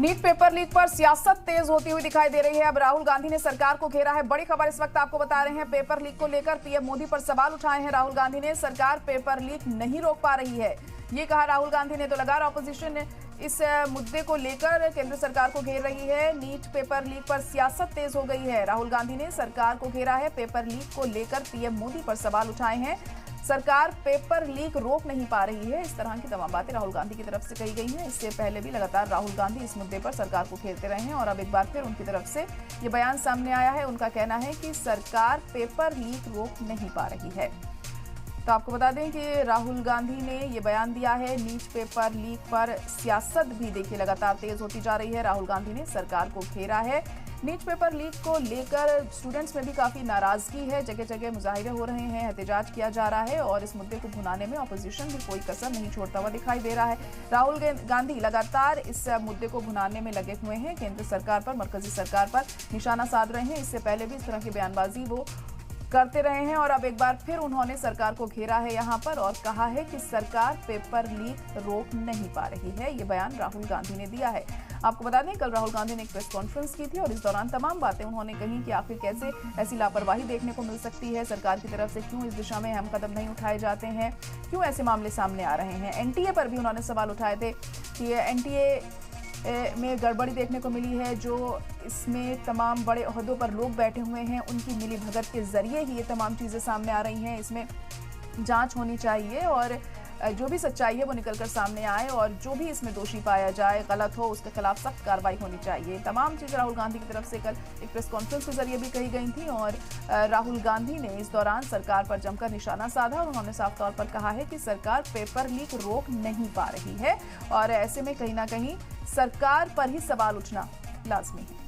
NEET paper leak पर सियासत तेज होती हुई दिखाई दे रही है। अब राहुल गांधी ने सरकार को घेरा है। बड़ी खबर इस वक्त आपको बता रहे हैं। पेपर लीक को लेकर पीएम मोदी पर सवाल उठाए हैं राहुल गांधी ने। सरकार पेपर लीक नहीं रोक पा रही है, ये कहा राहुल गांधी ने। तो लगातार ऑपोजिशन इस मुद्दे को लेकर केंद्र सरकार को घेर रही है। नीट पेपर लीक पर सियासत तेज हो गई है। राहुल गांधी ने सरकार को घेरा है। पेपर लीक को लेकर पीएम मोदी पर सवाल उठाए हैं। सरकार पेपर लीक रोक नहीं पा रही है, इस तरह की तमाम बातें राहुल गांधी की तरफ से कही गई हैं। इससे पहले भी लगातार राहुल गांधी इस मुद्दे पर सरकार को घेरते रहे हैं और अब एक बार फिर उनकी तरफ से ये बयान सामने आया है। उनका कहना है कि सरकार पेपर लीक रोक नहीं पा रही है। तो आपको बता दें कि राहुल गांधी ने ये बयान दिया है। नीट पेपर लीक पर सियासत भी देखिए लगातार तेज होती जा रही है। राहुल गांधी ने सरकार को घेरा है। नीट पेपर लीक को लेकर स्टूडेंट्स में भी काफी नाराजगी है। जगह जगह मुजाहिरे हो रहे हैं, एहतजाज किया जा रहा है और इस मुद्दे को भुनाने में ऑपोजिशन भी कोई कसर नहीं छोड़ता हुआ दिखाई दे रहा है। राहुल गांधी लगातार इस मुद्दे को भुनाने में लगे हुए हैं। केंद्र सरकार पर, मरकजी सरकार पर निशाना साध रहे हैं। इससे पहले भी इस तरह की बयानबाजी वो करते रहे हैं और अब एक बार फिर उन्होंने सरकार को घेरा है यहां पर और कहा है कि सरकार पेपर लीक रोक नहीं पा रही है। ये बयान राहुल गांधी ने दिया है। आपको बता दें कल राहुल गांधी ने एक प्रेस कॉन्फ्रेंस की थी और इस दौरान तमाम बातें उन्होंने कही कि आखिर कैसे ऐसी लापरवाही देखने को मिल सकती है सरकार की तरफ से, क्यों इस दिशा में अहम कदम नहीं उठाए जाते हैं, क्यों ऐसे मामले सामने आ रहे हैं। एनटीए पर भी उन्होंने सवाल उठाए थे कि एनटीए में गड़बड़ी देखने को मिली है। जो इसमें तमाम बड़े ओहदों पर लोग बैठे हुए हैं, उनकी मिली भगत के जरिए ही ये तमाम चीज़ें सामने आ रही हैं। इसमें जांच होनी चाहिए और जो भी सच्चाई है वो निकलकर सामने आए और जो भी इसमें दोषी पाया जाए, गलत हो, उसके खिलाफ सख्त कार्रवाई होनी चाहिए। तमाम चीज़ें राहुल गांधी की तरफ से कल एक प्रेस कॉन्फ्रेंस के जरिए भी कही गई थी और राहुल गांधी ने इस दौरान सरकार पर जमकर निशाना साधा और उन्होंने साफ तौर पर कहा है कि सरकार पेपर लीक रोक नहीं पा रही है और ऐसे में कहीं ना कहीं सरकार पर ही सवाल उठना लाजमी है।